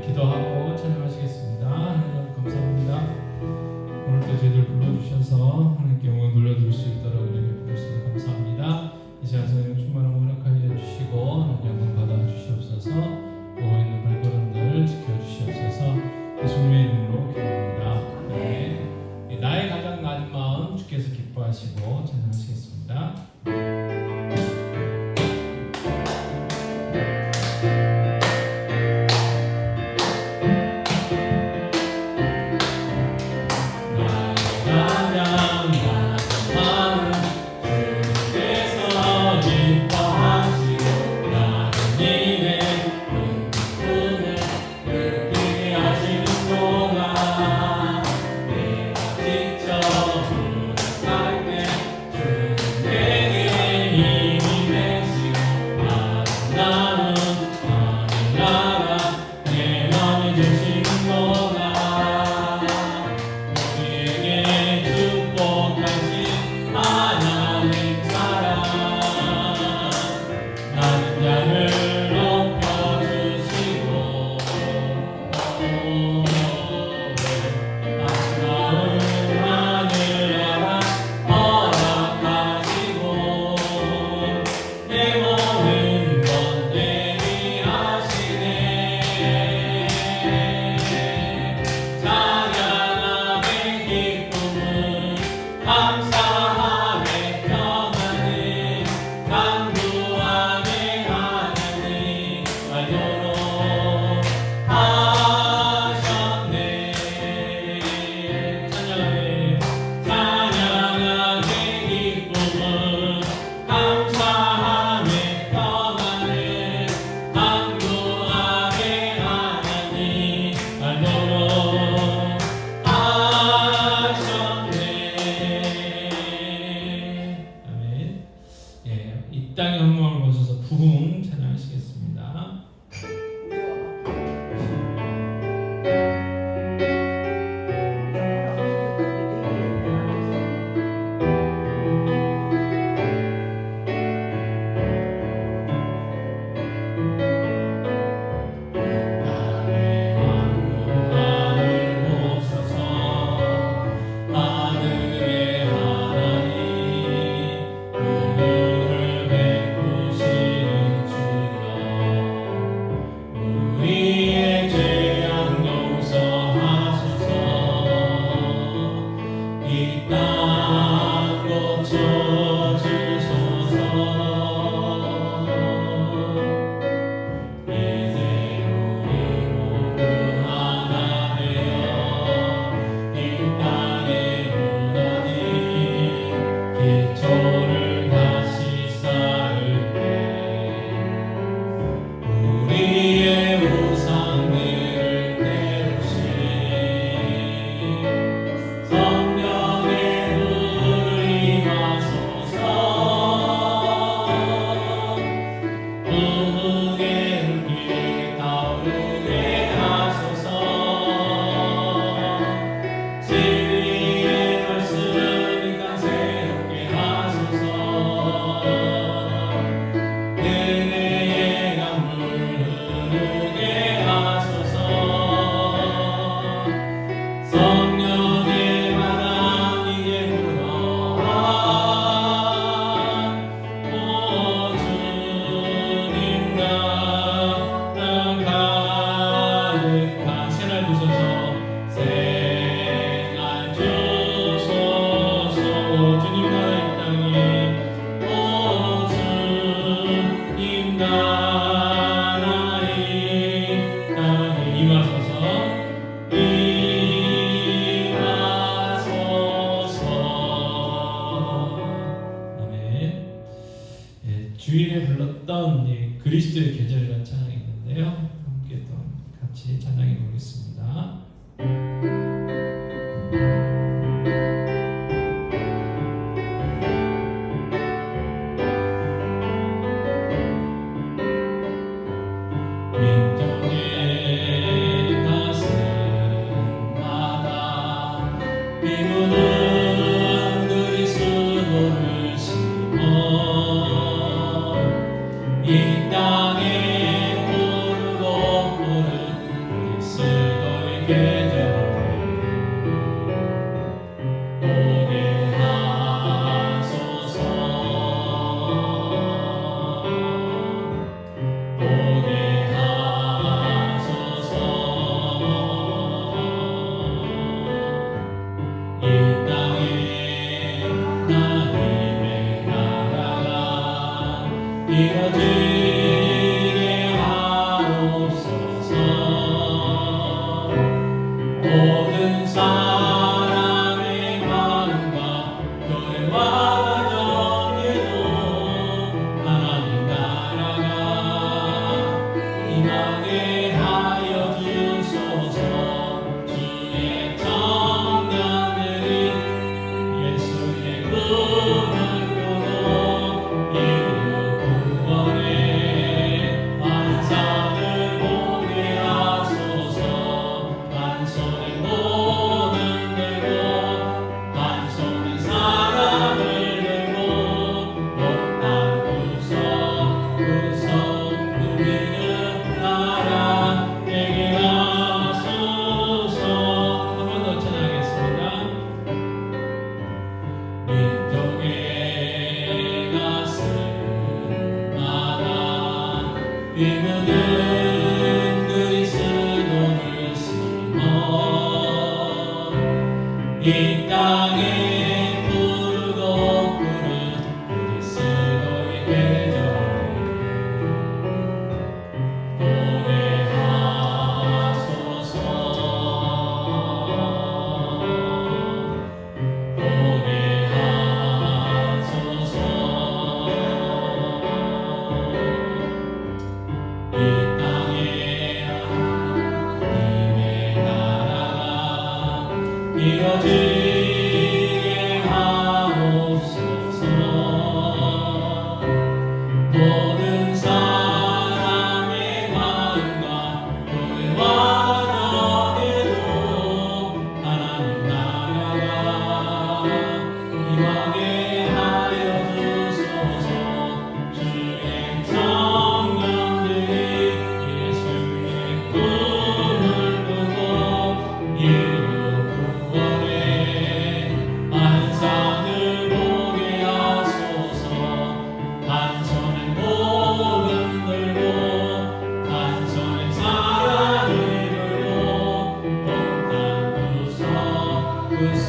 기도하고 찬양하시겠습니다. 하나님 감사합니다. 오늘도 저희들 불러주셔서 하나님께 영광 돌려드릴 수 있도록 은혜 부르셔서 감사합니다. 이 시간 성령 충만한 원역하게 해주시고 하나님 영광 받아 주시옵소서. 보고 있는 발걸음들 지켜주시옵소서. 예수님의 이름으로 기도합니다. 네. 나의 가장 낮은 마음 주께서 기뻐하시고 찬양하시겠습니다. 주일에 불렀던 그리스도의 계절이라는 찬양이 있는데요. 함께 또 같이 찬양해 보겠습니다. 이 땅에 부르고 부르는 되어지게 하옵소서. 모든 사람의 마음과 교회와 너희도 하나님 나라가 임하게 하여 주소서. 주의 청년들이 예수의 꿈을 꾸고 인류 구원의 환상을 보게 하소서. 한 손에 복음 들고 한 손에 사랑을 들고 동탄 구석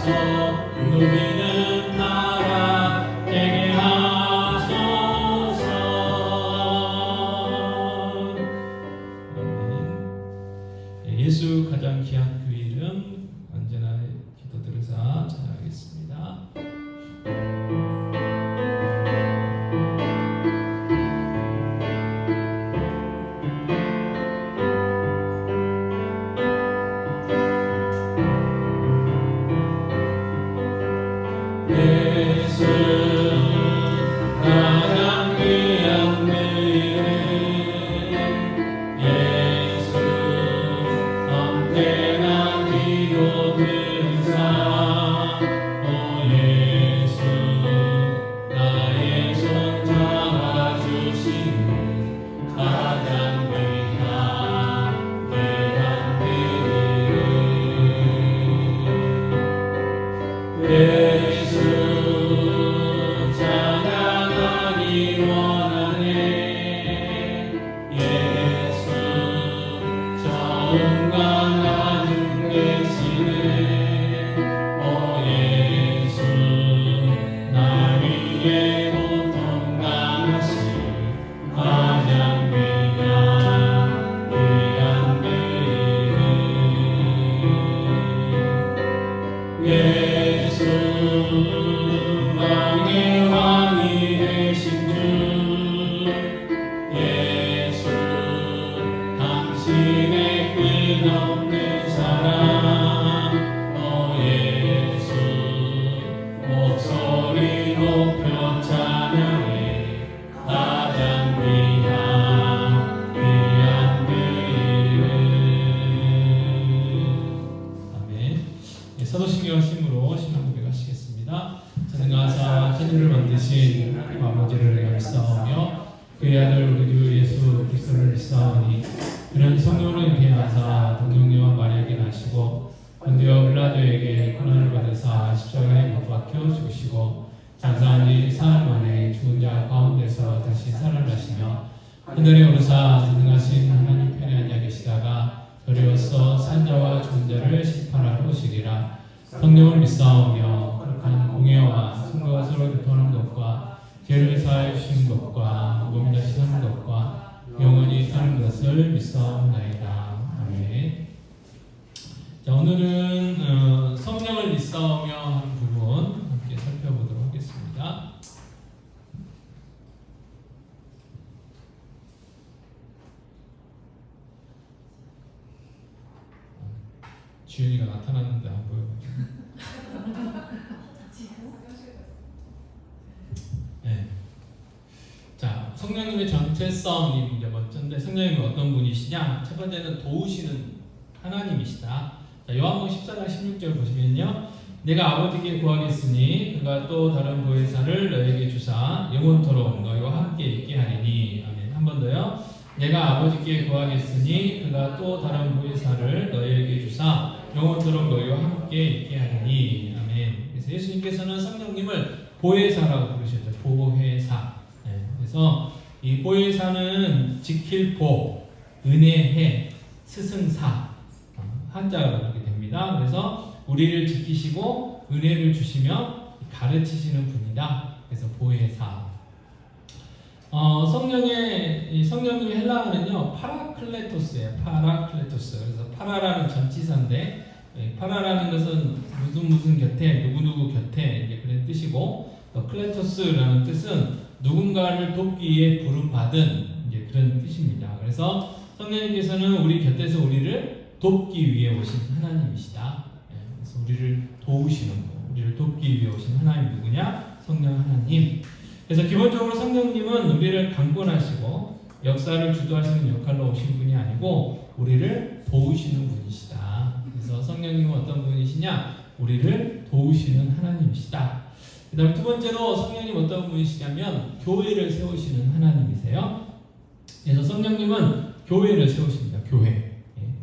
누비는 나라 되게 하소서. 아멘. 예수 가장 귀한 그 이름 언제나 기도 들으사 찬양하겠습니다. 예수 가장 귀한 그 이름 예수 언제나 기도 들으사 오 예수 나의 손 잡아주시는 가장 귀한 그 이름 예수 찬양하기 원하네. 예수 처음과 나중 계시네. 오 예수 날 위해 고통 당하신 가장 귀한 그 이름 예수 왕의 왕이 되신 주 예수 당신의 끝없는 사랑 오 예수 목소리 높여 찬양해 가장 귀한 그 이름. 아멘. 사도신경 심으로 신앙 고백하시겠습니다. 전능하사 천지를 만드신 하나님 아버지를 내가 믿사오며 그의 아들 우리 주 예수 그리스도를 믿사오니 그는 성령으로 잉태하사 동정녀와 마리아에게 나시고 본디오 빌라도에게 고난을 받으사 십자가에 못 박혀 죽으시고 장사한 지 사흘 만에 죽은 자 가운데서 다시 살아나시며 하늘에 오르사 전능하신 하나님 편에 앉아 계시다가 어려워서 산자와 죽은 자를 심판하러 오시리라. 성령을 믿사오며 거룩한 공예와 성도가 서로 교통하는 것과 죄를 사하여 주시는 것과 몸이나 씻는 것과 영원히 사는 것을 믿사옵나이다. 아멘. 자, 오늘은 성령을 믿사오며 하는 부분 함께 살펴보도록 하겠습니다. 주연이가 나타났는데 안 보여가지고. 네. 자, 성령님의 정체성이 이제 먼저인데 성령님은 어떤 분이시냐? 첫 번째는 도우시는 하나님이시다. 자, 요한복음 14장 16절 보시면요, 내가 아버지께 구하겠으니 그가 또 다른 보혜사를 너에게 주사 영원토록 너희와 함께 있게 하리니. 아멘. 한 번 더요. 내가 아버지께 구하겠으니 그가 또 다른 보혜사를 너희에게 주사 영원토록 너희와 함께 있게 하리니. 아멘. 그래서 예수님께서는 성령님을 보혜사라고 부르셨죠. 보혜사. 네. 그래서 이 보혜사는 지킬 보, 은혜해, 스승사 한자가 그렇게 됩니다. 그래서 우리를 지키시고 은혜를 주시며 가르치시는 분이다. 그래서 보혜사. 성령님의 헬라어는요 파라클레토스예요. 파라클레토스. 그래서 파라라는 전치사인데, 파라라는 것은 무슨 곁에, 누구 곁에 이제 그런 뜻이고, 또 클레토스라는 뜻은 누군가를 돕기 위해 부름받은 이제 그런 뜻입니다. 그래서 성령님께서는 우리 곁에서 우리를 돕기 위해 오신 하나님이시다. 그래서 우리를 도우시는 분, 우리를 돕기 위해 오신 하나님 누구냐? 성령 하나님. 그래서 기본적으로 성령님은 우리를 강권하시고 역사를 주도하시는 역할로 오신 분이 아니고 우리를 도우시는 분이시다. 그래서 성령님은 어떤 분이시냐? 우리를 도우시는 하나님이시다. 그 다음에 두 번째로 성령님 어떤 분이시냐면 교회를 세우시는 하나님이세요. 그래서 성령님은 교회를 세우십니다. 교회.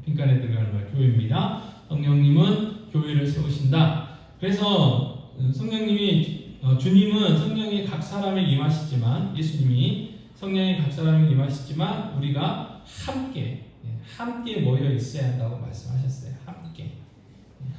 빈칸에 들어가는 말 교회입니다. 성령님은 교회를 세우신다. 그래서 성령님이 주님은 성령이 각 사람에 임하시지만 예수님이 성령이 각 사람에 임하시지만 우리가 함께 모여 있어야 한다고 말씀하셨어요.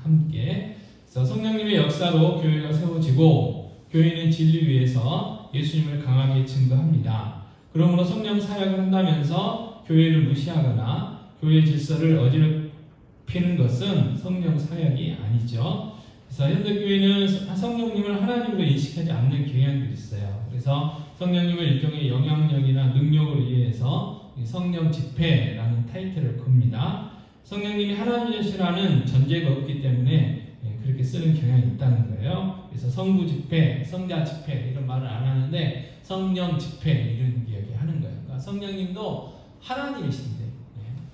함께. 그래서 성령님의 역사로 교회가 세워지고 교회는 진리 위에서 예수님을 강하게 증거합니다. 그러므로 성령 사역을 한다면서 교회를 무시하거나 교회 질서를 어지럽히는 것은 성령 사역이 아니죠. 그래서 현대교회는 성령님을 하나님으로 인식하지 않는 경향들이 있어요. 그래서 성령님을 일종의 영향력이나 능력을 이해해서 성령 집회라는 타이틀을 겁니다. 성령님이 하나님이시라는 전제가 없기 때문에 그렇게 쓰는 경향이 있다는 거예요. 그래서 성부 집회, 성자 집회 이런 말을 안 하는데 성령 집회 이런 이야기 하는 거예요. 그러니까 성령님도 하나님이신데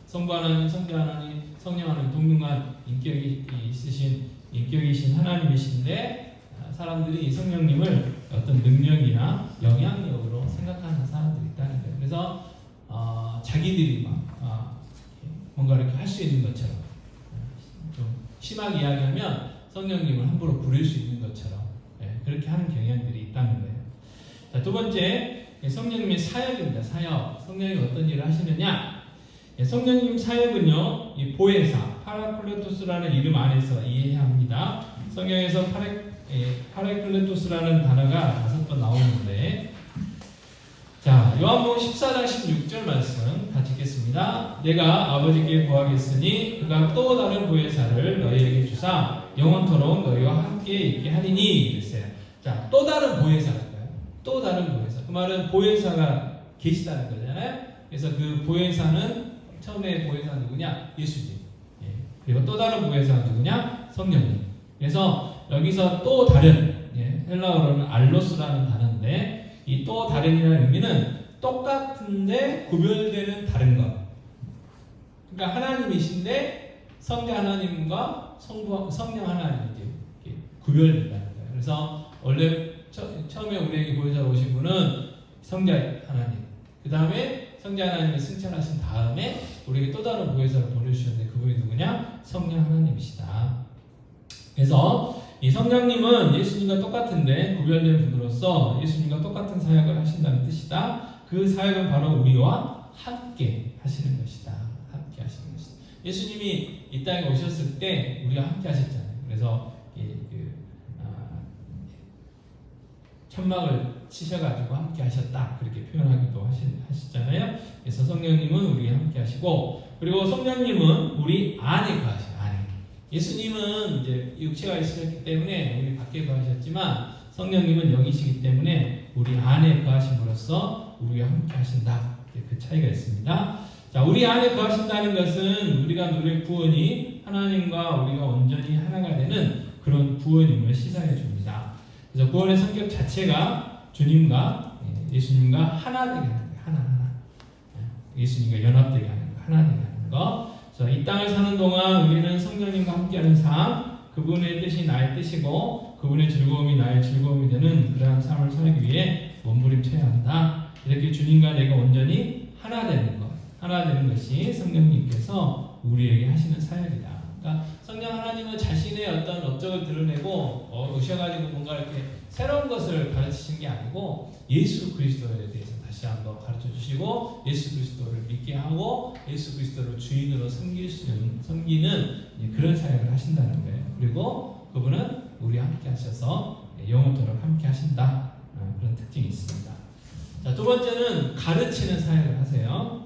성부 하나님, 성자 하나님, 성령 하나님 동등한 인격이신 하나님이신데 사람들이 성령님을 어떤 능력이나 영향력으로 생각하는 사람들이 있다는 거예요. 그래서 자기들이 뭔가 이렇게 할 수 있는 것처럼 좀 심하게 이야기하면 성령님을 함부로 부릴 수 있는 것처럼 그렇게 하는 경향들이 있다는 거예요. 자, 두 번째 성령님의 사역입니다. 사역. 성령이 어떤 일을 하시느냐? 성령님 사역은요, 이 보혜사, 파라클레토스라는 이름 안에서 이해해야 합니다. 성경에서 파라클레토스라는 단어가 5번 나오는데, 자, 요한복음 14장 16절 말씀 다 읽겠습니다. 내가 아버지께 구하겠으니 그가 또 다른 보혜사를 너희에게 주사 영원토록 너희와 함께 있게 하리니 그랬어요. 자, 또 다른 보혜사랄까요? 또 다른 보혜사. 그 말은 보혜사가 계시다는 거잖아요. 그래서 그 보혜사는 처음에 보혜사 누구냐? 예수님. 그리고 또 다른 보혜사 누구냐? 성령님. 그래서 여기서 또 다른 헬라어로는 알로스라는 단어인데 이 또 다른이라는 의미는 똑같은데 구별되는 다른 것. 그러니까 하나님이신데 성자 하나님과 성령 하나님이 구별된다는 거예요. 그래서 원래 처음에 우리에게 보혜사로 오신 분은 성자 하나님, 그 다음에 성자 하나님을 승천하신 다음에 우리에게 또 다른 보혜사를 보내주셨는데 그분이 누구냐? 성령 하나님이시다. 그래서 이 성령님은 예수님과 똑같은데 구별된 분으로서 예수님과 똑같은 사역을 하신다는 뜻이다. 그 사역은 바로 우리와 함께 하시는 것이다. 함께 하시는 것이다. 예수님이 이 땅에 오셨을 때 우리와 함께 하셨잖아요. 그래서 천막을 치셔가지고 함께 하셨다. 그렇게 표현하기도 하시잖아요. 그래서 성령님은 우리와 함께 하시고, 그리고 성령님은 우리 안에 거하셔요. 예수님은 이제 육체가 있으셨기 때문에 우리 밖에 거하셨지만 성령님은 영이시기 때문에 우리 안에 거하심으로써 우리와 함께 하신다. 그 차이가 있습니다. 자, 우리 안에 거하신다는 것은 우리가 누릴 구원이 하나님과 우리가 온전히 하나가 되는 그런 구원임을 시사해 줍니다. 그래서 구원의 성격 자체가 주님과 예수님과 하나 되게 하는 거예요. 하나. 예수님과 연합되게 하는 거, 하나 되게 하는 거. 이 땅을 사는 동안 우리는 성령님과 함께하는 삶, 그분의 뜻이 나의 뜻이고 그분의 즐거움이 나의 즐거움이 되는 그러한 삶을 살기 위해 몸부림쳐야 한다. 이렇게 주님과 내가 온전히 하나 되는 것, 하나 되는 것이 성령님께서 우리에게 하시는 사역이다. 그러니까 성령 하나님은 자신의 어떤 업적을 드러내고 오셔가지고 뭔가 이렇게 새로운 것을 가르치신 게 아니고 예수 그리스도에 대해서 다시 한번 가르쳐 주시고 예수 그리스도를 믿게 하고 예수 그리스도를 주인으로 섬기는 그런 사역을 하신다는 거예요. 그리고 그분은 우리와 함께 하셔서 영원토록 함께 하신다. 그런 특징이 있습니다. 자, 두 번째는 가르치는 사역을 하세요.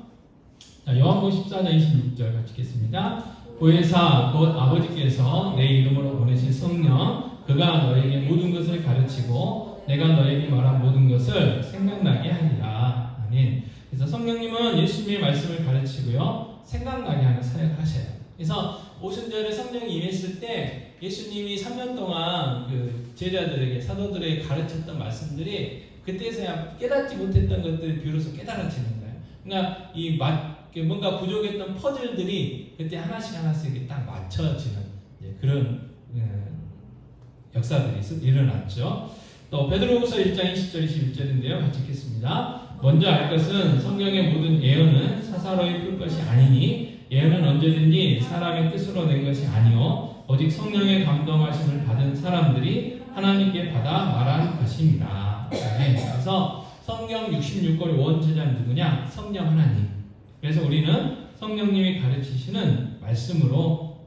자, 요한복음 14장 26절 같이 읽겠습니다. 보혜사 곧 아버지께서 내 이름으로 보내신 성령 그가 너에게 모든 것을 가르치고 내가 너에게 말한 모든 것을 생각나게 하리라. 아멘. 그래서 성령님은 예수님의 말씀을 가르치고요 생각나게 하는 사역을 하셔요. 그래서 오순절에 성령이 임했을 때 예수님이 3년 동안 그 제자들에게 사도들에게 가르쳤던 말씀들이 그때서야 깨닫지 못했던 것들이 비로소 깨달아지는 거예요. 그러니까 뭔가 부족했던 퍼즐들이 그때 하나씩 딱 맞춰지는 그런 역사들이 일어났죠. 또 베드로후서 1장 20절 21절인데요. 같이 읽겠습니다. 먼저 알 것은 성경의 모든 예언은 사사로이 풀 것이 아니니 예언은 언제든지 사람의 뜻으로 낸 것이 아니요 오직 성령의 감동하심을 받은 사람들이 하나님께 받아 말한 것입니다. 네, 그래서 성경 66권의 원제자는 누구냐? 성령 하나님. 그래서 우리는 성령님이 가르치시는 말씀으로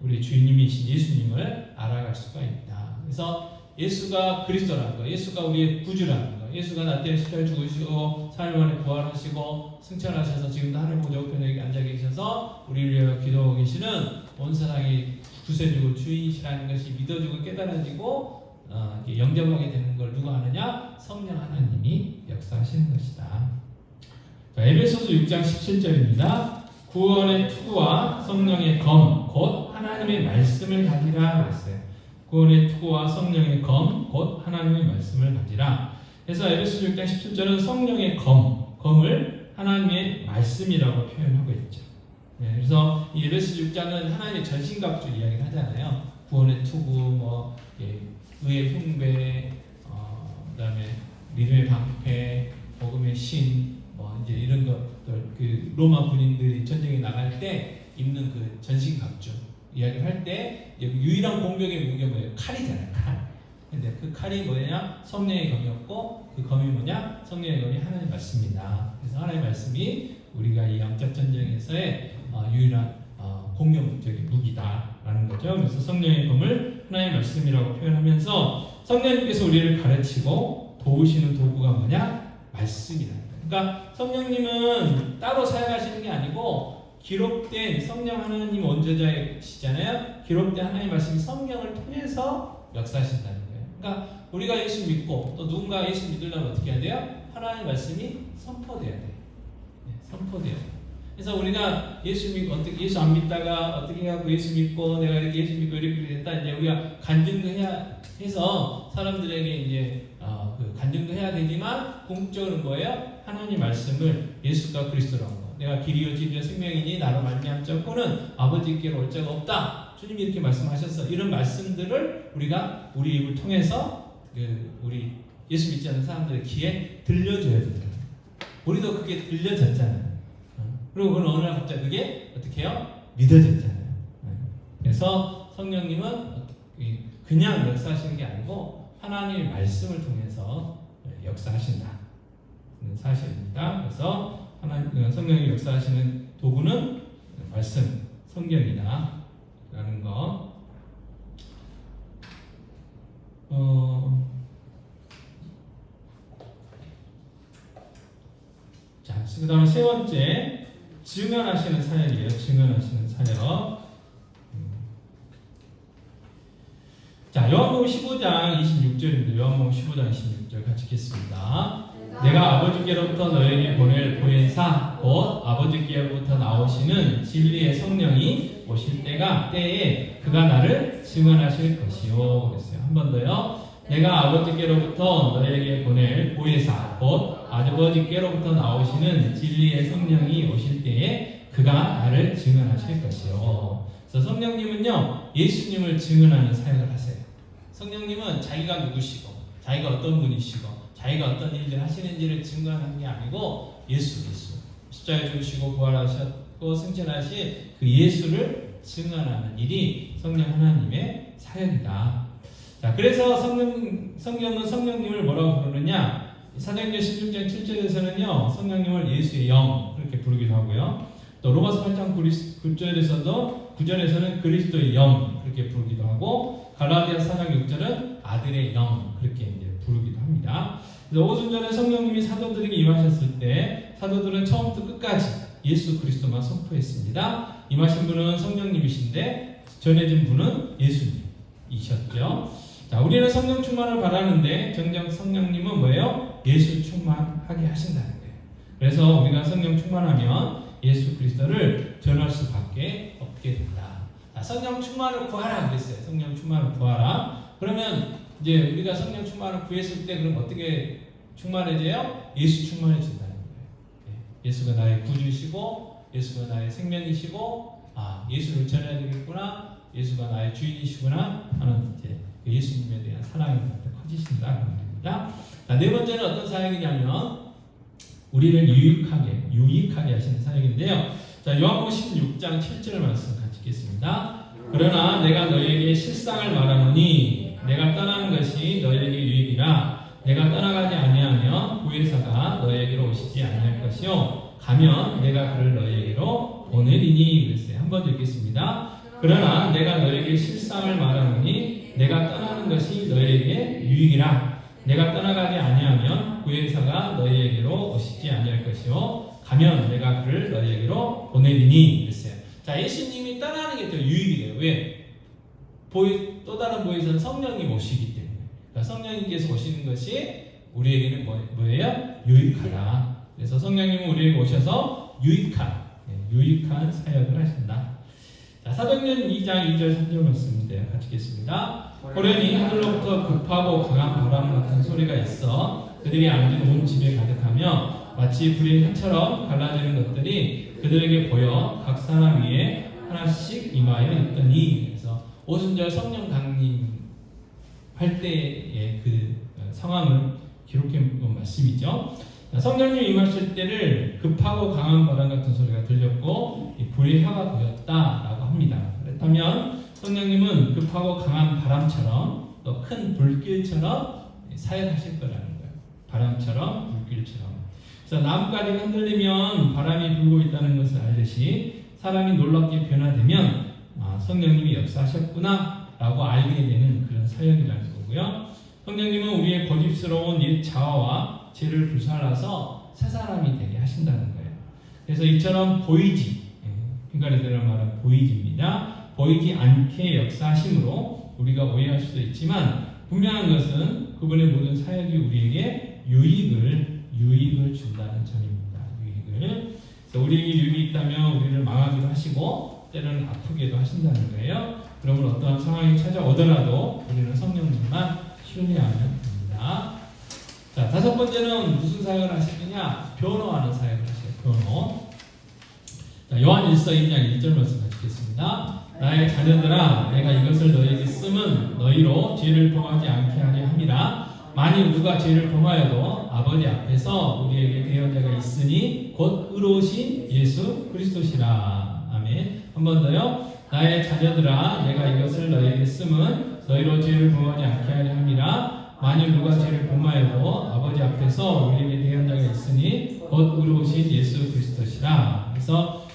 우리 주님이신 예수님을 알아갈 수가 있다. 그래서 예수가 그리스도라는 거, 예수가 우리의 구주라는 거, 예수가 나 때문에 십자가에 죽으시고 3일 만에 부활하시고 승천하셔서 지금도 하늘 보좌 우편에 앉아 계셔서 우리를 위하여 기도하고 계시는 온 세상의 구세주고 주이시라는 것이 믿어지고 깨달아지고 영접하게 되는 걸 누가 하느냐? 성령 하나님이 역사하시는 것이다. 자, 에베소서 6장 17절입니다. 구원의 투구와 성령의 검, 곧 하나님의 말씀을 가지라 그랬어요. 구원의 투구와 성령의 검, 곧 하나님의 말씀을 가지라. 그래서 에베소서 6장 17절은 성령의 검을 하나님의 말씀이라고 표현하고 있죠. 네, 그래서 이 에베소서 6장은 하나님의 전신갑주 이야기를 하잖아요. 구원의 투구, 의의 흉배, 그다음에 믿음의 방패, 복음의 신, 이제 이런 것들, 그 로마 군인들이 전쟁에 나갈 때 입는 그 전신갑주 이야기를 할 때 유일한 공격의 무기가 뭐예요? 칼이잖아요, 칼. 근데 그 칼이 뭐냐? 성령의 검이었고 그 검이 뭐냐? 성령의 검이 하나님의 말씀이다. 그래서 하나님의 말씀이 우리가 이 영적 전쟁에서의 유일한 공격적인 무기다라는 거죠. 그래서 성령의 검을 하나님의 말씀이라고 표현하면서 성령님께서 우리를 가르치고 도우시는 도구가 뭐냐? 말씀이다. 그러니까 성령님은 따로 사용하시는 게 아니고 기록된 성령 하나님 원죄자이시잖아요. 기록된 하나님 말씀이 성령을 통해서 역사하신다는 거예요. 그러니까 우리가 예수 믿고 또 누군가 예수 믿으려면 어떻게 해야 돼요? 하나님 말씀이 선포돼야 돼요. 선포돼야 돼요. 그래서 우리가 예수 안 믿다가 어떻게 해갖고 예수 믿고 내가 이렇게 예수 믿고 이렇게 됐다. 이제 우리가 간증도 해야 해서 사람들에게 이제 그 간증도 해야 되지만 궁극적으로 뭐예요? 하나님 말씀을 예수가 그리스도라는 거. 내가 길이요 진리요 생명이니 나로 말미암지 않고는 아버지께로 올 자가 없다. 주님이 이렇게 말씀하셨어. 이런 말씀들을 우리가 우리 입을 통해서 우리 예수 믿지 않는 사람들의 귀에 들려줘야 되잖아요. 우리도 그게 들려졌잖아요. 그리고 어느 날 갑자기 그게 어떻게 해요? 믿어졌잖아요. 그래서 성령님은 그냥 역사하시는 게 아니고 하나님의 말씀을 통해서 역사하신다. 사실입니다. 그래서 성령이 역사하시는 도구는 말씀, 성경이다 라는 거. 자, 그 다음에 세 번째 증언하시는 사역이에요. 증언하시는 사역. 자, 요한복음 15장 26절입니다. 요한복음 15장 26절 같이 읽겠습니다. 내가 아버지께로부터 너에게 보낼 보혜사 곧 아버지께로부터 나오시는 진리의 성령이 오실 때에 그가 나를 증언하실 것이요. 그랬어요. 한 번 더요. 내가 아버지께로부터 너에게 보낼 보혜사 곧 아버지께로부터 나오시는 진리의 성령이 오실 때에 그가 나를 증언하실 것이요. 그래서 성령님은요 예수님을 증언하는 사역을 하세요. 성령님은 자기가 누구시고 자기가 어떤 분이시고 자기가 어떤 일을 하시는지를 증언하는 게 아니고 예수 십자가에 죽으시고 부활하셨고 승천하신 그 예수를 증언하는 일이 성령 하나님의 사역이다. 자, 그래서 성경은 성령님을 뭐라고 부르느냐? 사도행전 16장 7절에서는요 성령님을 예수의 영 그렇게 부르기도 하고요. 또 로마서 8장 9절에서는 그리스도의 영 그렇게 부르기도 하고 갈라디아 4장 6절은 아들의 영 그렇게 이제 부르기도 합니다. 그래서 오순절에 성령님이 사도들에게 임하셨을 때 사도들은 처음부터 끝까지 예수 그리스도만 선포했습니다. 임하신 분은 성령님이신데 전해진 분은 예수님이셨죠. 자, 우리는 성령 충만을 바라는데 정작 성령님은 뭐예요? 예수 충만하게 하신다는 거예요. 그래서 우리가 성령 충만하면 예수 그리스도를 전할 수밖에 없게 된다. 자, 성령 충만을 구하라 그랬어요. 성령 충만을 구하라. 그러면 이제 우리가 성령 충만을 구했을 때 그럼 어떻게 충만해져요? 예수 충만해진다는 거예요. 예수가 나의 구주시고 예수가 나의 생명이시고 예수를 전해야 되겠구나. 예수가 나의 주인이시구나 하는 이제 예수님에 대한 사랑이 커지신다 그런 겁니다. 네 번째는 어떤 사역이냐면 우리를 유익하게 하시는 사역인데요. 자, 요한복음 16장 7절 말씀 같이 읽겠습니다. 그러나 내가 너희에게 실상을 말하노니 내가 떠나는 것이 너희에게 유익이라. 내가 떠나가지 아니하면 구혜사가 너희에게로 오시지 아니할 것이요 가면 내가 그를 너희에게로 보내리니 그랬어요. 한번 읽겠습니다. 그러나 내가 너희에게 실상을 말하노니 내가 떠나는 것이 너희에게 유익이라. 내가 떠나가지 아니하면 구혜사가 너희에게로 오시지 아니할 것이요 가면 내가 그를 너희에게로 보내리니 그랬어요. 자, 예수님이 떠나는 게 더 유익이에요. 왜? 또 다른 보혜사는 성령님 오시기 때문에. 그러니까 성령님께서 오시는 것이 우리에게는 뭐예요? 유익하다. 그래서 성령님은 우리에게 오셔서 유익한 사역을 하신다. 자, 사도행전 2장 2절 3절 말씀인데요. 같이 읽겠습니다. 호련히 하늘로부터 급하고 강한 바람 같은 소리가 있어 그들이 앉은 온 집에 가득하며 마치 불의 혀처럼 갈라지는 것들이 그들에게 보여 각 사람 위에 하나씩 임하여 있더니. 그래서 오순절 성령 강림 할 때의 그 상황을 기록해 본 말씀이죠. 성령님 임하실 때를 급하고 강한 바람 같은 소리가 들렸고 불의 혀가 보였다라고 합니다. 그렇다면 성령님은 급하고 강한 바람처럼 또 큰 불길처럼 사역하실 거라는 거예요. 바람처럼 불길처럼. 그래서 나뭇가지가 흔들리면 바람이 불고 있다는 것을 알듯이 사람이 놀랍게 변화되면 성령님이 역사하셨구나 라고 알게 되는 그런 사역이라는 거고요. 성령님은 우리의 고집스러운 옛 자아와 죄를 불살라서 새 사람이 되게 하신다는 거예요. 그래서 이처럼 핑가리들은 말은 보이지입니다. 보이지 않게 역사하심으로 우리가 오해할 수도 있지만 분명한 것은 그분의 모든 사역이 우리에게 유익을 준다는 점입니다. 그래서 우리에게 유익이 있다면 우리를 망하기도 하시고 때로는 아프게도 하신다는 거예요. 그러면 어떠한 상황이 찾아오더라도 우리는 성령님만 신뢰하면 됩니다. 자, 다섯 번째는 무슨 사역을 하시느냐? 변호하는 사역을 하세요. 변호. 자, 요한 1서 2장 1절 말씀 같이 읽겠습니다. 나의 자녀들아 내가 이것을 너희에게 쓰면 너희로 죄를 범하지 않게 하려 함이라. 만일 누가 죄를 범하여도 아버지 앞에서 우리에게 대언자가 있으니 곧 의로우신 예수 그리스도시라. 아멘. 한 번 더요. 나의 자녀들아 내가 이것을 너희에게 쓰면 너희로 죄를 범하지 않게 하려 함이라. 만일 누가 죄를 범하여도 아버지 앞에서 우리에게 대언자가 있으니 곧 의로우신 예수 그리스도시라. 그래서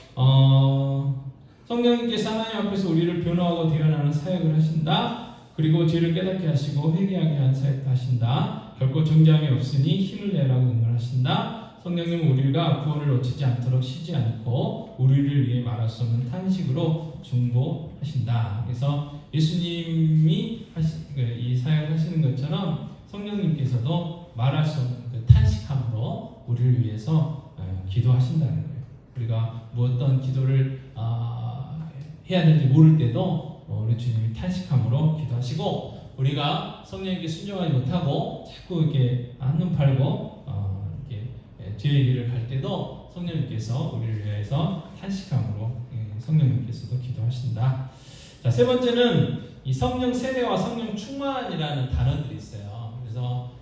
성령님께서 하나님 앞에서 우리를 변호하고 대언하는 사역을 하신다. 그리고 죄를 깨닫게 하시고 회개하게 하는 사역도 하신다. 결코 정죄함이 없으니 힘을 내라고 응원하신다. 성령님은 우리가 구원을 놓치지 않도록 쉬지 않고 우리를 위해 말할 수 없는 탄식으로 중보하신다. 그래서 예수님이 이 사역을 하시는 것처럼 성령님께서도 말할 수 없는 그 탄식함으로 우리를 위해서 기도하신다는 거예요. 우리가 어떤 기도를 해야 되는지 모를 때도 우리 주님이 탄식함으로 기도하시고 우리가 성령님께 순종하지 못하고 자꾸 이렇게 한눈 팔고 죄의 길을 갈 때도 성령님께서 우리를 위해서 탄식함으로 성령님께서도 기도하신다. 자, 세 번째는 이 성령 세례와 성령 충만이라는 단어들이 있어요. 그래서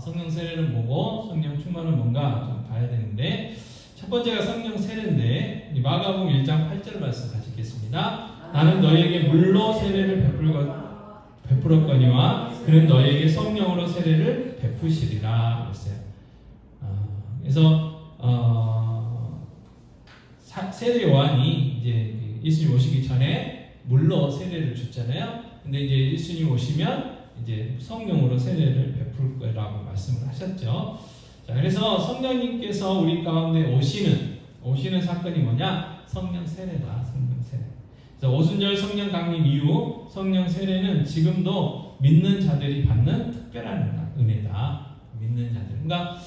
성령 세례는 뭐고 성령 충만은 뭔가 좀 봐야 되는데 첫 번째가 성령 세례인데 마가복음 1장 8절 말씀 같이 읽겠습니다. 나는 너희에게 물로 세례를 베풀었거니와 그는 너희에게 성령으로 세례를 베푸시리라 그랬어요. 그래서 세례 요한이 이제 예수님 오시기 전에 물로 세례를 줬잖아요. 근데 이제 예수님 오시면 이제 성령으로 세례를 베풀 거라고 말씀을 하셨죠. 자, 그래서 성령님께서 우리 가운데 오시는 사건이 뭐냐? 성령 세례다. 성령 세례. 그래서 오순절 성령 강림 이후 성령 세례는 지금도 믿는 자들이 받는 특별한 은혜다. 믿는 자들. 그러니까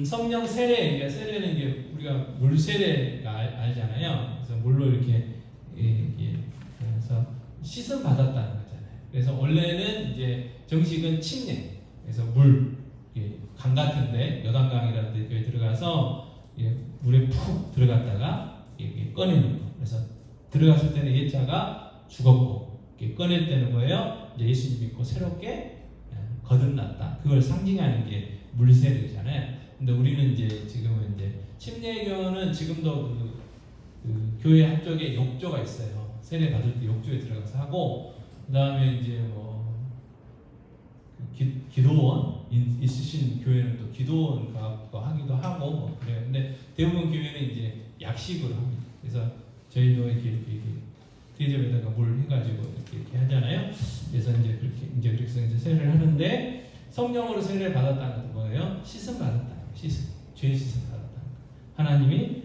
성령 세례, 그러니까 세례는 이게 우리가 물 세례가 알잖아요. 그래서 물로 이렇게 그래서 씻음 받았다는 거잖아요. 그래서 원래는 이제 정식은 침례, 그래서 물, 강 같은데 요단강이라는 데 들어가서 물에 푹 들어갔다가 꺼내는 거. 그래서 들어갔을 때는 옛자가 죽었고 꺼낼 때는 뭐예요? 이제 예수님 믿고 새롭게 거듭났다. 그걸 상징하는 게 물세례잖아요. 근데 우리는 이제 지금은 이제 침례교는 지금도 그 교회 한쪽에 욕조가 있어요. 세례 받을 때 욕조에 들어가서 하고, 그 다음에 이제 기도원 있으신 교회는 또 기도원 가서 하기도 하고 뭐 그래요. 근데 대부분 교회는 이제 약식으로 합니다. 그래서 저희도 이렇게 대접에다가 물 해가지고 이렇게 하잖아요. 그래서 이제 그래서 이제 세례를 하는데, 성령으로 세례를 받았다는 것은 뭐예요? 씻음 받았다는 거예요. 죄 씻음 받았다는 거예요. 하나님이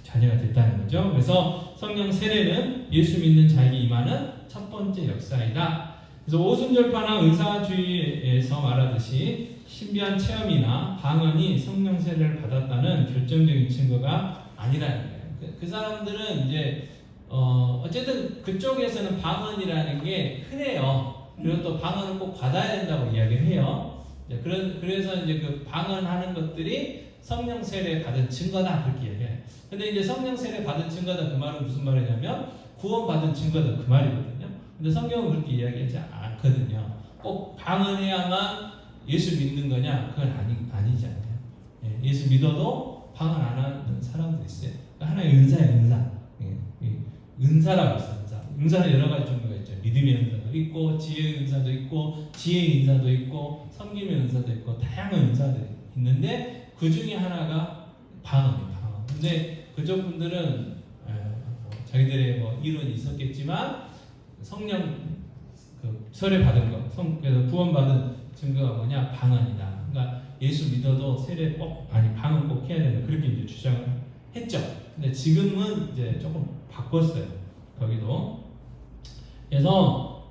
자녀가 됐다는 거죠. 그래서 성령 세례는 예수 믿는 자에게 임하는 첫 번째 역사이다. 그래서 오순절파나 의사주의에서 말하듯이 신비한 체험이나 방언이 성령 세례를 받았다는 결정적인 증거가 아니라는 거예요. 그 사람들은 이제 어쨌든 그쪽에서는 방언이라는 게 흔해요. 그리고 또 방언을 꼭 받아야 된다고 이야기를 해요. 그래서 이제 그 방언하는 것들이 성령 세례 받은 증거다 그렇게 얘기해요. 근데 이제 성령 세례 받은 증거다 그 말은 무슨 말이냐면 구원 받은 증거다 그 말이거든요. 근데 성경은 그렇게 이야기하지 않거든요. 꼭 방언해야만 예수 믿는 거냐? 그건 아니잖아요. 예수 믿어도 방언 안 하는 사람도 있어요. 하나의 은사예요, 은사. 은사라고 있어요. 은사는 여러 가지 종류가 있죠. 믿음의 은사도 있고, 지혜의 은사도 있고, 지혜의 은사도 있고, 섬김의 은사도 있고, 다양한 은사들이 있는데 그 중에 하나가 방언이에요. 방언. 근데 그쪽 분들은 자기들의 이론이 있었겠지만 성령 세례 받은 거, 그래서 구원 받은 증거가 뭐냐? 방언이다. 그러니까 예수 믿어도 세례 방언 꼭 해야 된다. 그렇게 이제 주장을 했죠. 근데 지금은 이제 조금 바꿨어요. 거기도. 그래서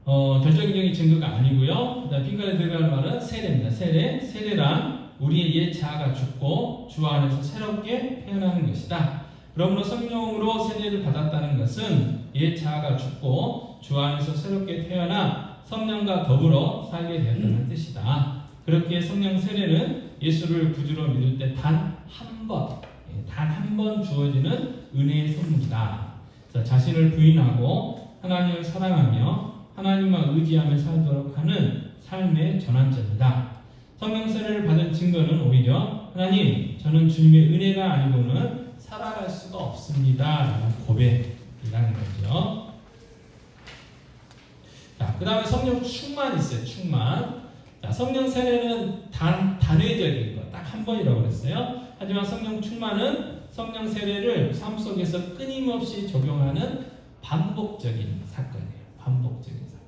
결정적인 증거가 아니고요. 그다음 빈칸에 들어갈 말은 세례입니다. 세례란 우리의 옛 자아가 죽고 주 안에서 새롭게 태어나는 것이다. 그러므로 성령으로 세례를 받았다는 것은 옛 자아가 죽고 주 안에서 새롭게 태어나 성령과 더불어 살게 되었다는 뜻이다. 그렇게 성령 세례는 예수를 구주로 믿을 때 단 한 번 주어지는 은혜의 선물이다. 자신을 부인하고 하나님을 사랑하며 하나님만 의지하며 살도록 하는 삶의 전환점이다. 성령 세례를 받은 증거는 오히려 하나님, 저는 주님의 은혜가 아니고는 살아갈 수가 없습니다. 라는 고백이라는 거죠. 자, 그 다음에 성령 충만이 있어요. 충만. 자, 성령 세례는 단회적인 거, 딱 한 번이라고 그랬어요. 하지만 성령 충만은 성령 세례를 삶 속에서 끊임없이 적용하는 반복적인 사건이에요. 반복적인 사건.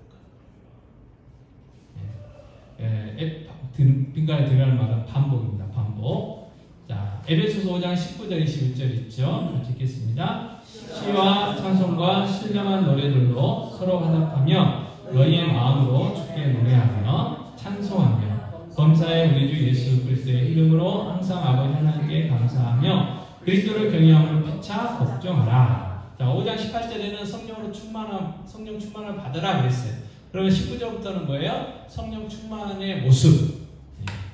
빈칸에 들어가는 말은 반복입니다. 반복. 자, 에베소서 5장 19절 21절 있죠. 같이 읽겠습니다. 시와 찬송과 신령한 노래들로 서로 화답하며 너희의 마음으로 주께 노래하며 찬송하며 범사에 우리 주 예수 그리스도의 이름으로 항상 아버지 하나님께 감사하며 그리스도를 경외함으로 피차 복종하라. 자, 5장 18절에는 성령 충만을 받으라 그랬어요. 그러면 19절부터는 뭐예요? 성령 충만의 모습,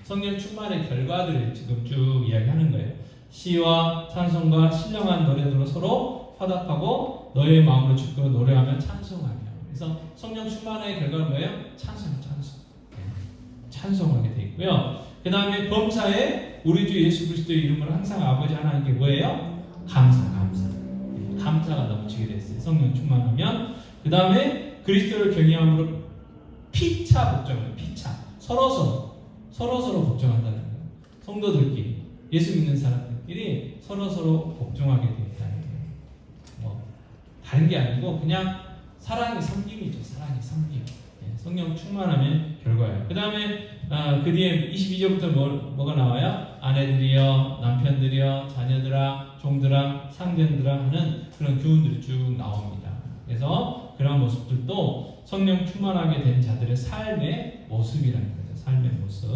성령 충만의 결과들을 지금 쭉 이야기하는 거예요. 시와 찬송과 신령한 노래들로 서로 화답하고 너의 마음으로 주께 노래하며 찬송하며. 그래서 성령 충만의 결과는 뭐예요? 찬송하게 돼 있고요. 그 다음에 범사에 우리 주 예수 그리스도의 이름으로 항상 아버지 하나님께 뭐예요? 감사가 넘치게 됐어요. 성령 충만하면. 그 다음에 그리스도를 경외함으로 피차 복종해요. 피차. 서로서로 복종한다는 거예요. 성도들끼리, 예수 믿는 사람들끼리 서로서로 복종하게 되었다는 거예요. 다른 게 아니고 그냥 사랑이 섬김이죠. 사랑이 섬김. 성령 충만함의 결과예요. 그 다음에 그 뒤에 22절부터 뭐가 나와요? 아내들이여, 남편들이여, 자녀들아, 종들아, 상전들아 하는 그런 교훈들이 쭉 나옵니다. 그래서 그런 모습들도 성령 충만하게 된 자들의 삶의 모습이라는 거죠. 삶의 모습.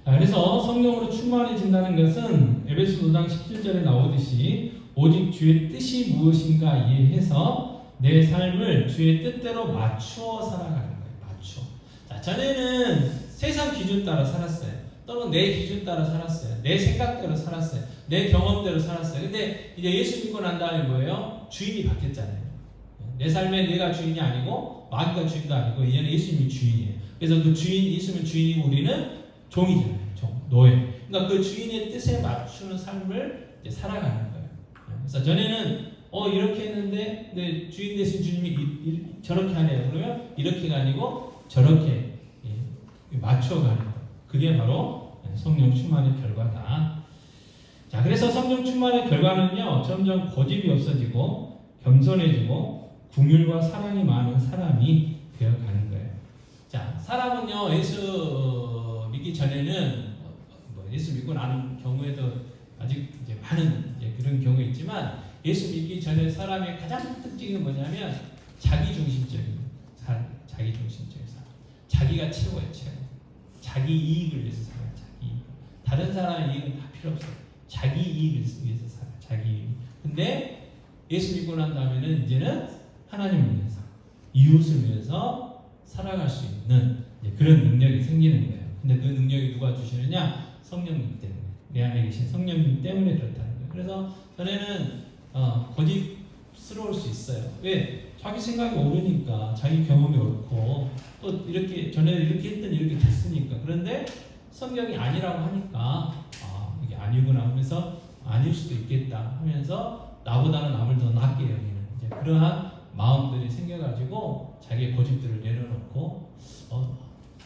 그래서 성령으로 충만해진다는 것은 에베소 5장 17절에 나오듯이 오직 주의 뜻이 무엇인가 이해해서 내 삶을 주의 뜻대로 맞추어 살아가는 거예요. 맞추어. 자, 전에는 세상 기준 따라 살았어요. 또는 내 기준 따라 살았어요. 내 생각대로 살았어요. 내 경험대로 살았어요. 근데 이제 예수 믿고 난 다음에 뭐예요? 주인이 바뀌었잖아요. 내 삶에 내가 주인이 아니고 마귀가 주인도 아니고 이제는 예수님이 주인이에요. 그래서 그 주인, 예수님은 주인이고 우리는 종이잖아요. 종, 노예. 그러니까 그 주인의 뜻에 맞추는 삶을 이제 살아가는 거예요. 그래서 전에는 이렇게 했는데 내 주인 되신 주님이 저렇게 하네요. 그러면 이렇게가 아니고 저렇게 맞춰가는 거예요. 그게 바로 성령 충만의 결과다. 자, 그래서 성령 충만의 결과는요, 점점 고집이 없어지고 겸손해지고 궁율과 사랑이 많은 사람이 되어가는 거예요. 자, 사람은요, 예수 믿기 전에는 예수 믿고 나는 경우에도 아직 이제 많은 이제 그런 경우 있지만 예수 믿기 전에 사람의 가장 특징은 뭐냐면 자기중심적인 삶, 자기중심적인 삶. 자기가 최고예요, 최고. 자기 이익을 위해서 살아요. 자기 이익. 다른 사람의 이익은 다 필요 없어요. 자기 이익을 위해서 살아요. 자기 이익. 근데 예수 믿고 난 다음에는 이제는 하나님을 위해서, 이웃을 위해서 살아갈 수 있는 그런 능력이 생기는 거예요. 근데 그 능력이 누가 주시느냐? 성령님 때문에. 내 안에 계신 성령님 때문에 그렇다는 거예요. 그래서 전에는 고집스러울 수 있어요. 왜? 자기 생각이 옳으니까, 자기 경험이 옳고, 또 이렇게 전에 이렇게 했더니 이렇게 됐으니까. 그런데 성경이 아니라고 하니까 이게 아니구나 하면서 아닐 수도 있겠다 하면서 나보다는 남을 더 낫게 여기는 이제 그러한 마음들이 생겨가지고 자기의 고집들을 내려놓고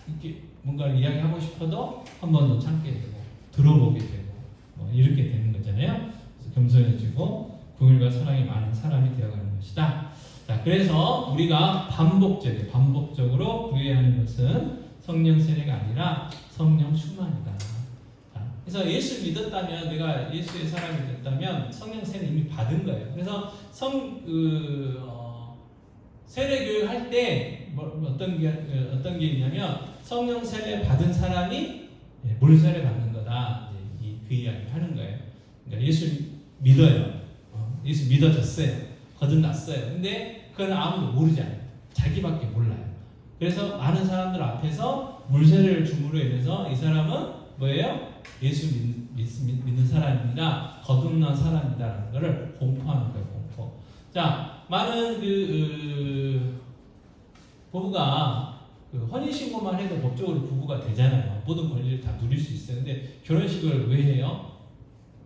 이렇게 뭔가를 이야기하고 싶어도 한 번 더 참게 되고 들어보게 되고 이렇게 되는 거잖아요. 그래서 겸손해지고 궁율과 사랑이 많은 사람이 되어가는 것이다. 자, 그래서 우리가 반복적으로 구해야 하는 것은 성령 세례가 아니라 성령 충만이다. 자, 그래서 예수 믿었다면, 내가 예수의 사람이 됐다면 성령 세례 이미 받은 거예요. 그래서 세례 교육 할 때 어떤 게 있냐면 성령 세례 받은 사람이 물 세례 받는 거다. 그 이야기 하는 거예요. 그러니까 예수 믿어요. 예수 믿어졌어요. 거듭났어요. 근데 그건 아무도 모르잖아요. 자기밖에 몰라요. 그래서 많은 사람들 앞에서 물세례를 줌으로 인해서 이 사람은 뭐예요? 예수 믿는 사람입니다. 거듭난 사람이다라는 것을 공포하는 거예요. 공포. 자, 많은 부부가 혼인신고만 해도 법적으로 부부가 되잖아요. 모든 권리를 다 누릴 수 있어요. 근데 결혼식을 왜 해요?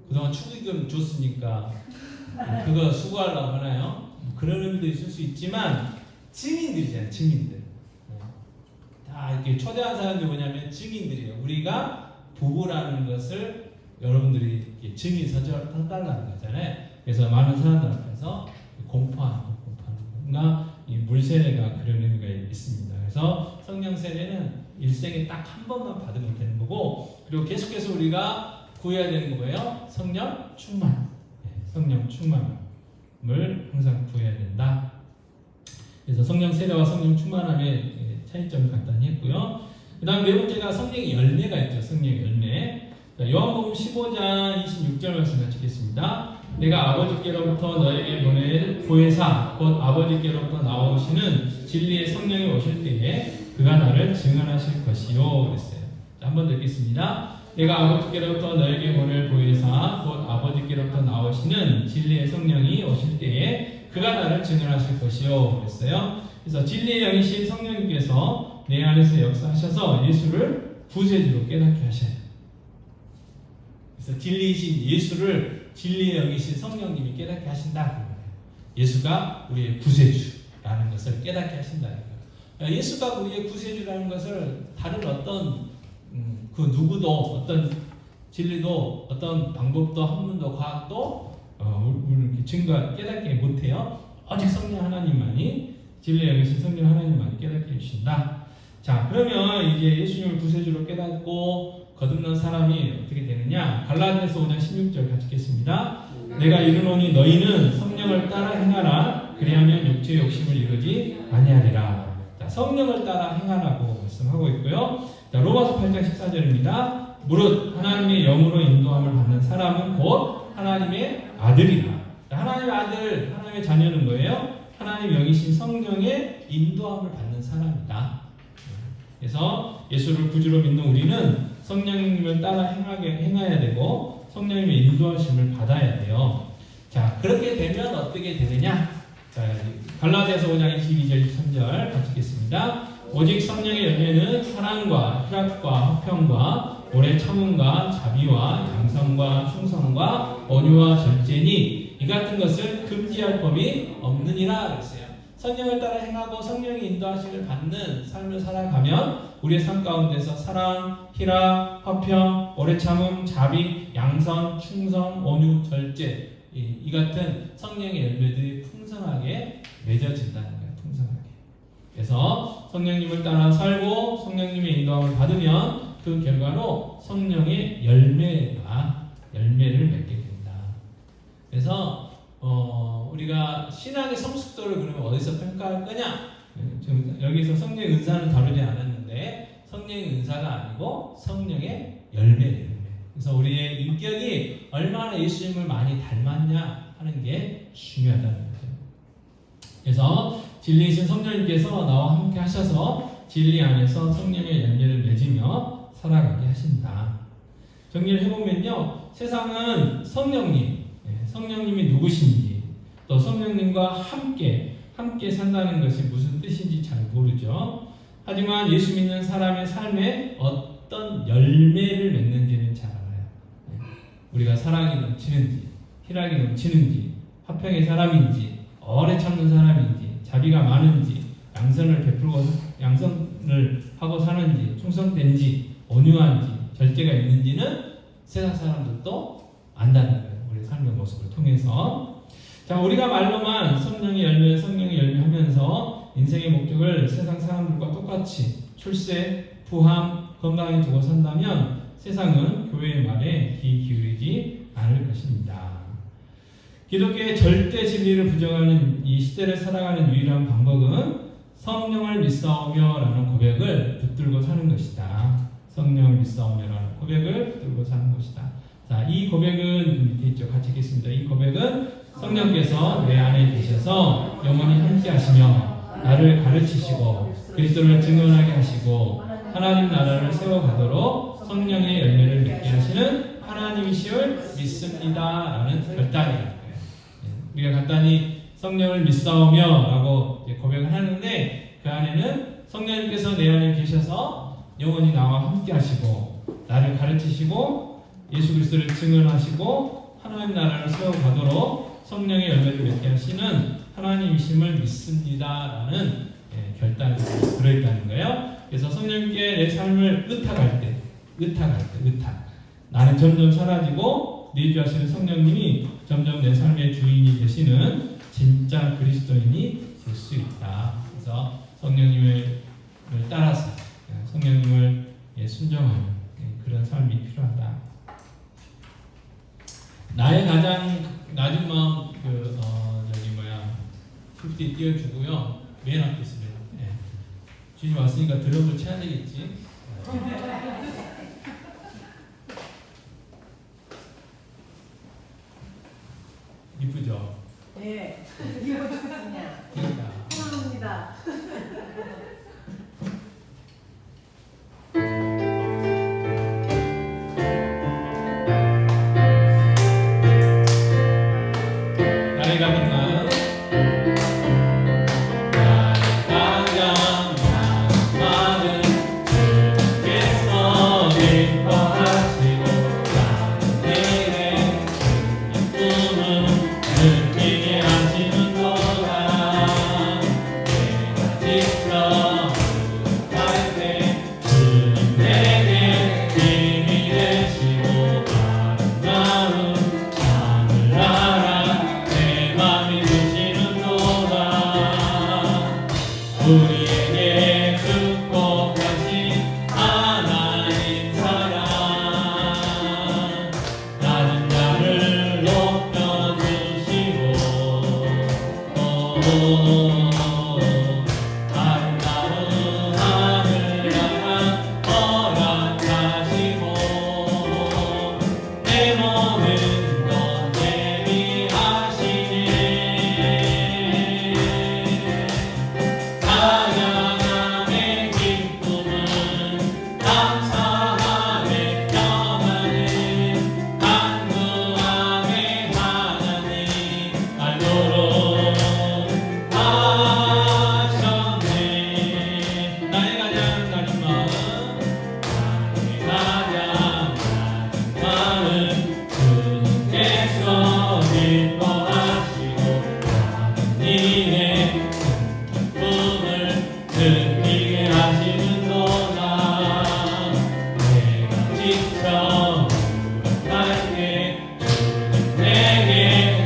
그동안 축의금 줬으니까 그거 수고하려고 하나요? 그런 의미도 있을 수 있지만 증인들이잖아요. 증인들. 다 이렇게 초대한 사람들이 뭐냐면 증인들이에요. 우리가 부부라는 것을 여러분들이 증인 서달라는 거잖아요. 그래서 많은 사람들 앞에서 공포하는 거. 그러니까 이 물세례가 그런 의미가 있습니다. 그래서 성령 세례는 일생에 딱 한 번만 받으면 되는 거고, 그리고 계속해서 우리가 구해야 되는 거 뭐예요? 성령 충만. 성령 충만을 항상 구해야 된다. 그래서 성령 세례와 성령 충만함의 차이점을 간단히 했고요. 그 다음 네 번째가 성령의 열매가 있죠. 성령의 열매. 요한복음 15장 26절 말씀 같이 읽겠습니다. 내가 아버지께로부터 너에게 보낼 보혜사 곧 아버지께로부터 나오시는 진리의 성령이 오실 때에 그가 나를 증언하실 것이요 그랬어요. 한 번 더 읽겠습니다. 내가 아버지께로부터 너에게 보낼 보혜사 곧 아버지께로부터 나오시는 진리의 성령이 오실 때에 그가 나를 증언하실 것이요 그랬어요. 그래서 진리의 영이신 성령님께서 내 안에서 역사하셔서 예수를 구세주로 깨닫게 하셔요. 그래서 진리이신 예수를 진리의 영이신 성령님이 깨닫게 하신다. 예수가 우리의 구세주라는 것을 깨닫게 하신다는 거예요. 예수가 우리의 구세주라는 것을 다른 어떤 그 누구도 어떤 진리도 어떤 방법도 학문도 과학도 우리 증거 깨닫게 못해요. 오직 성령 하나님만이 진리의 영이신 성령 하나님만이 깨닫게 해주신다. 자, 그러면 이제 예수님을 구세주로 깨닫고 거듭난 사람이 어떻게 되느냐? 갈라디아서 5장 16절 같이 읽겠습니다. 내가 이르노니 너희는 성령을 따라 행하라. 그리하면 육체의 욕심을 이루지 아니하리라. 자, 성령을 따라 행하라고 말씀하고 있고요. 자, 로마서 8장 14절입니다. 무릇 하나님의 영으로 인도함을 받는 사람은 곧 하나님의 아들이라. 자, 하나님의 아들, 하나님의 자녀는 뭐예요? 하나님 영이신 성령의 인도함을 받는 사람이다. 그래서 예수를 구주로 믿는 우리는 성령님을 따라 행해야 되고 성령님의 인도하심을 받아야 돼요. 자, 그렇게 되면 어떻게 되느냐? 자, 갈라디아서 5장 22절 23절 같이 읽겠습니다. 오직 성령의 열매는 사랑과 희락과 화평과 오래 참음과 자비와 양선과 충성과 온유와 절제니 이 같은 것을 금지할 법이 없느니라 그랬어요. 성령을 따라 행하고 성령의 인도하심을 받는 삶을 살아가면 우리의 삶 가운데서 사랑, 희락, 화평, 오래 참음, 자비, 양선, 충성, 온유, 절제 이 같은 성령의 열매들이 풍성하게 맺어진다는 거예요. 풍성하게. 그래서 성령님을 따라 살고 성령님의 인도함을 받으면 그 결과로 성령의 열매를 맺게 된다. 그래서 우리가 신앙의 성숙도를 그러면 어디서 평가할 거냐? 지금 여기서 성령의 은사는 다루지 않았는데 성령의 은사가 아니고 성령의 열매예요. 그래서 우리의 인격이 얼마나 예수님을 많이 닮았냐 하는 게 중요하다는 거죠. 그래서 진리이신 성령님께서 나와 함께 하셔서 진리 안에서 성령의 열매를 맺으며 살아가게 하신다. 정리를 해보면요, 세상은 성령님이 누구신지 또 성령님과 함께 산다는 것이 무슨 뜻인지 잘 모르죠. 하지만 예수 믿는 사람의 삶에 어떤 열매를 맺는지는 잘 알아요. 우리가 사랑이 넘치는지, 희락이 넘치는지, 화평의 사람인지, 오래 참는 사람인지, 자비가 많은지, 양선을 하고 사는지, 충성된지, 온유한지, 절제가 있는지는 세상 사람들도 안다는 거예요. 우리 삶의 모습을 통해서. 자, 우리가 말로만 성령의 열매 하면서 인생의 목적을 세상 사람들과 똑같이 출세, 부함, 건강에 두고 산다면 세상은 교회의 말에 귀 기울이지 않을 것입니다. 기독교의 절대 진리를 부정하는 이 시대를 살아가는 유일한 방법은 성령을 믿사오며 라는 고백을 붙들고 사는 것이다. 성령을 믿사오며 라는 고백을 붙들고 사는 것이다. 자, 이 고백은 밑에 있죠. 같이 읽겠습니다. 이 고백은 성령께서 내 안에 계셔서 영원히 함께 하시며 나를 가르치시고 그리스도를 증언하게 하시고 하나님 나라를 세워가도록 성령의 열매를 맺게 하시는 하나님이시를 믿습니다 라는 결단이에요. 우리가 간단히 성령을 믿사오며 라고 고백을 하는데 그 안에는 성령님께서 내 안에 계셔서 영원히 나와 함께 하시고 나를 가르치시고 예수 그리스도를 증언하시고 하나님 나라를 세워가도록 성령의 열매를 맺게 하시는 하나님이심을 믿습니다 라는 결단이 들어있다는 거예요. 그래서 성령님께 내 삶을 의탁할 때 나는 점점 사라지고 내주하시는 성령님이 점점 내 삶의 주인이 되시는 진짜 그리스도인이 될 수 있다. 그래서 성령님을 따라서 성령님을 순종하는 그런 삶이 필요하다. 나의 가장 낮은 마음 흙뒤 띄워주고요. 맨 앞에 있으면 주님 왔으니까 드럼을 쳐야 되겠지. 이쁘죠? 네, 이거 좋습니다. 사랑합니다. 나의 가장 우리에게 축복하신 하나님 사랑 낮은 자를 높여주시고 아름다운 하늘 나라 허락하시고 내 모든 것 예비하시네 당신의 기쁨을 느끼게 하시는도다. 내가 지쳐 갈게 주님 내게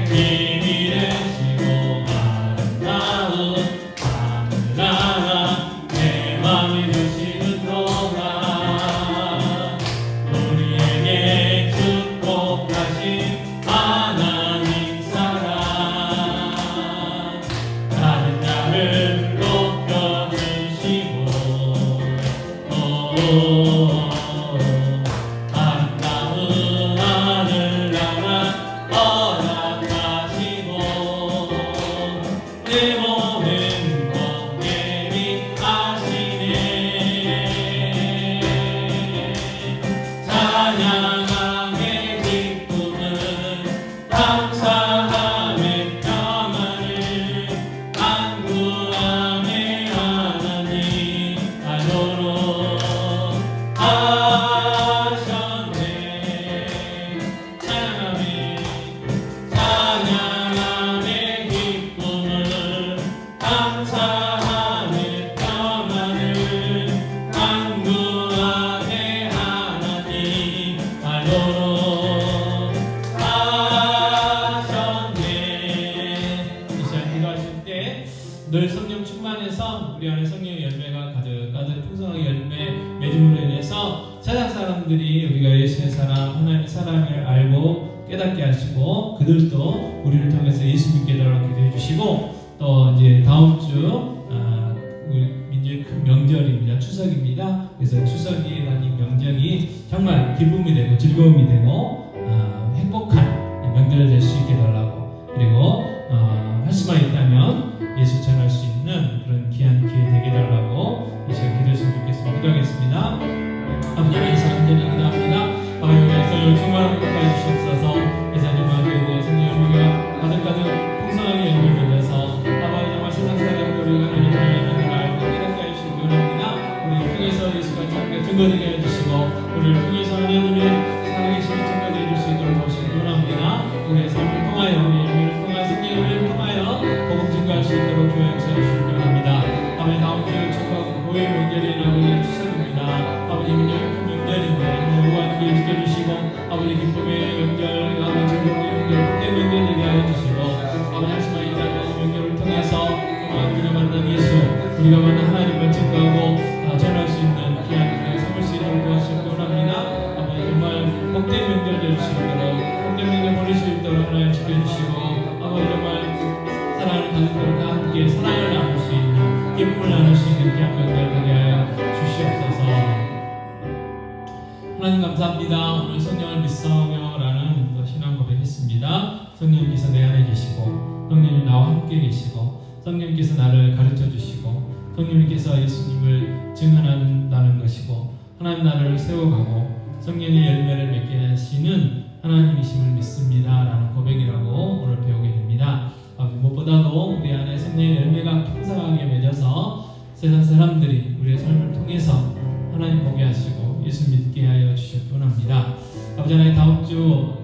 힘이 되시고 아름다운 하늘나라 내 맘이 주시는도다. 우리에게 축복하신 하나님 사랑 다른 자를 높여주시고 아름다운 하늘나라 허락하시고 내 몸은 번개리 하시네. 찬양함의 기쁨은 감사함의 평안을 간구함의 하나님 아도록 하셨네. 찬양함의 기쁨을 감사함의 평안을 간구함의 하나님 아도록 하셨네. 이 시간 기도하실 때 늘 성령 충만해서 우리 안에 성령의 열매가 가득가득 풍성하게 열매 맺음으로 인해서 세상 사람들이 우리가 예수의 사랑 하나님의 사랑을 알고 깨닫게 하시고 그들도 우리를 통해서 예수 믿게 해달라고 기도해 주시고 또 이제 다음 주 우리 민주의 큰 명절입니다. 추석입니다. 그래서 추석이라는 이 명절이 정말 기쁨이 되고 즐거움이 되고 행복한 명절 될 수 있게 해달라고 그리고 할 수만 있다면 예수 전할 수 있는 그런 귀한 기회 되게 해달라고 이 시간 기도했으면 좋겠습니다. 기도하겠습니다. 아버지의 성령을 기도합니다. 아버지의 성령을 충만하게 해주시옵소서. 예수님과 교회의 성령 열매가 가득가득 풍성하게 열매 맺어서 아버지 정말 세상 사람들을 하나님 하나님을 알고 깨닫게 해주시기 원합니다. 우리를 통해서 예수가 함께 증거되게 해주시고 우리를 통해서 하나님의 살아계심을 증거되게 해줄 수 있도록 도우시기 원합니다. 우리의 삶을 통하여 우리의 열매를 통하여 성령의 열매를 통하여 복음 증거할 수 있도록 교회 역사해 주시기 원합니다. 아버지 다음 주 축하하고 교회 명절인 아버지의 추석입니다. 아버지 민족의 큰 명절인데 무한 기회 지켜주시고 아버지 기쁨의 명절 아버지 즐거움의 명절 복된 명절 되게 하여 주시고 아버지 하시마 이 명절을 통해서 우리가 만난 예수 우리가 만난 하나님을 증거하고 전할 수 있는 귀한 삼을 수 있도록 도와주시기 원합니다. 아버지 정말 복된 명절 될 수 있도록 복된 명절 보낼 수 있도록 하나님 지켜주시고 아버지 정말 사랑을 가족들과 함께 사랑을 나눌 수 있는 기쁨을 나눌 수 있는 귀한 명절 되게 하여 주시옵소서. 하나님 감사합니다. 오늘 성령을 믿사오며라는 신앙 고백했습니다. 성령님께서 내 안에 계시고 성령님 나와 함께 계시고 성령님께서 나를 가르쳐 주시고 성령님께서 예수님을 증언한다는 것이고 하나님 나를 세워가고 성령의 열매를 맺게 하시는 하나님이심을 믿습니다 라는 고백이라고 오늘 배우게 됩니다. 무엇보다도 우리 안에 성령의 열매가 풍성하게 맺어서 세상 사람들이 우리의 삶을 통해서 하나님 보게 하시고 예수 믿게 하여 주실 뿐합니다. 아버지 하나님 다음 주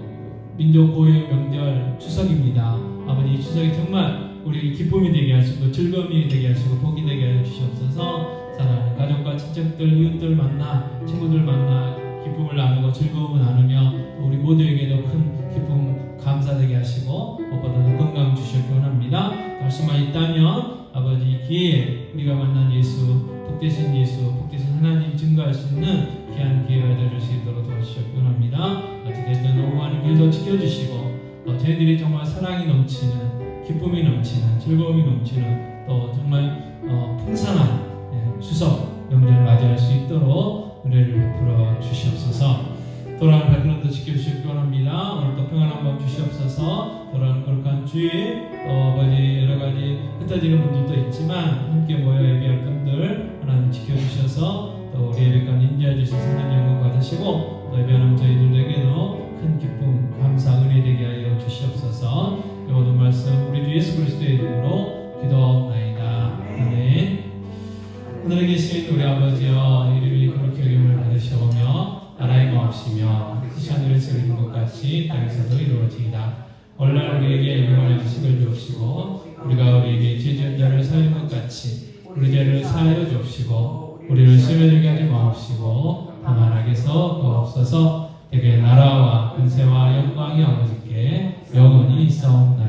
민족 고유의 명절 추석입니다. 아버지 이 추석이 정말 우리 기쁨이 되게 하시고 즐거움이 되게 하시고 복이 되게 하여 주시옵소서. 사랑하는 가족과 친척들 이웃들 만나 친구들 만나 기쁨을 나누고 즐거움을 나누며 우리 모두에게도 큰 기쁨 감사되게 하시고 무엇보다도 건강 주실 원합니다. 할 수만 있다면 아버지 이 기회에 우리가 만난 예수 복되신 예수 복되신 하나님 증거할 수 있는 귀한 기회가 되줄 수 있도록 도와주실 원합니다. 어찌됐든 오후하는 길도 지켜주시고 저희들이 정말 사랑이 넘치는 기쁨이 넘치는 즐거움이 넘치는 또 정말 풍성한 추석 명절을 맞이할 수 있도록 은혜를 베풀어 주시옵소서. 돌아오는 발걸음도 지켜주실 원합니다. 오늘도 평안한 밤 주시옵소서. 돌아오는 거룩한 주일 또 아버지 여러가지 흩어지는 분들도 있지만 함께 모여 예배할 분들 하나님 지켜주셔서 또 우리 예배관 인도해 주신 성령 영광 받으시고 또 예배하는 저희들에게도 큰 기쁨 감사 은혜 되게 하여 주시옵소서. 이 모든 말씀 우리 주 예수 그리스도의 이름으로 기도하옵나이다. 아멘. 하늘에 계신 우리 아버지여 이름이 그렇게 여김을 받으시오며 나라의 마옵시며 뜻이 하늘에서 이루어진 것 같이 땅에서도 이루어지이다. 오늘날 우리에게 일용할 양식을 주옵시고 우리가 우리에게 죄 지은 자를 사하는 것 같이 우리 죄를 사하여 주옵시고 우리를 시험에 들게 하지 마옵시고 다만 악에서 구하옵소서. 대개 나라와 권세와 영광이 아버지께 영원히 있사옵나이다.